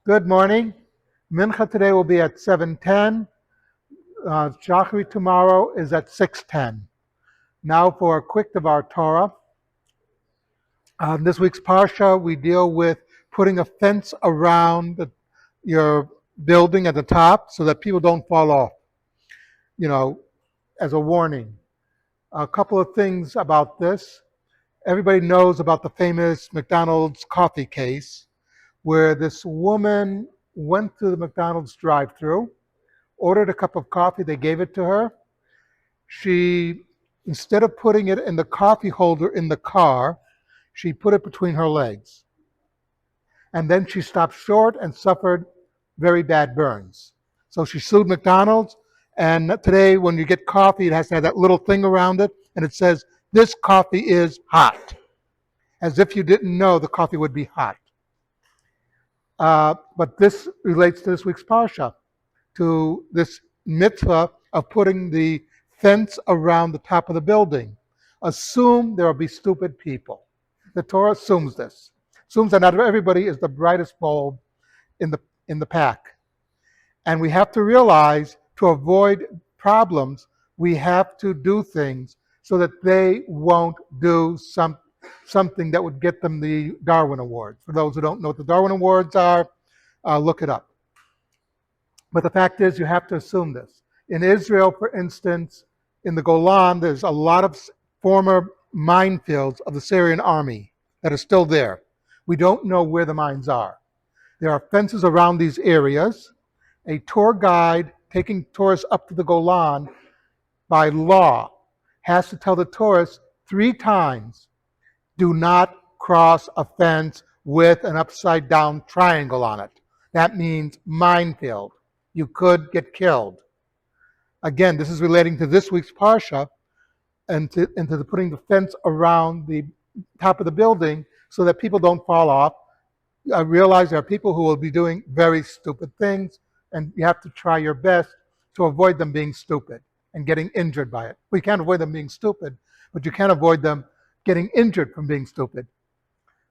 Good morning. Mincha today will be at 7:10. Shachri tomorrow is at 6:10. Now for a quick Devar Torah. This week's Parsha, we deal with putting a fence around your building at the top so that people don't fall off, you know, as a warning. A couple of things about this. Everybody knows about the famous McDonald's coffee case where this woman went to the McDonald's drive-through, ordered a cup of coffee, they gave it to her. She, instead of putting it in the coffee holder in the car, she put it between her legs. And then she stopped short and suffered very bad burns. So she sued McDonald's. And today, when you get coffee, it has to have that little thing around it. And it says, "This coffee is hot." As if you didn't know the coffee would be hot. But this relates to this week's Parsha, to this mitzvah of putting the fence around the top of the building. Assume there will be stupid people. The Torah assumes this. Assumes that not everybody is the brightest bulb in the pack. And we have to realize, to avoid problems, we have to do things so that they won't do something that would get them the Darwin Award. For those who don't know what the Darwin Awards are, look it up. But the fact is, you have to assume this. In Israel, for instance, in the Golan, there's a lot of former minefields of the Syrian army that are still there. We don't know where the mines are. There are fences around these areas. A tour guide taking tourists up to the Golan, by law, has to tell the tourists 3 times, do not cross a fence with an upside down triangle on it. That means minefield. You could get killed. Again, this is relating to this week's Parsha and to the putting the fence around the top of the building so that people don't fall off. I realize there are people who will be doing very stupid things, and you have to try your best to avoid them being stupid and getting injured by it. We can't avoid them being stupid, but you can avoid them getting injured from being stupid.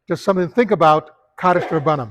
Just something to think about, Kaddish Rabbanim.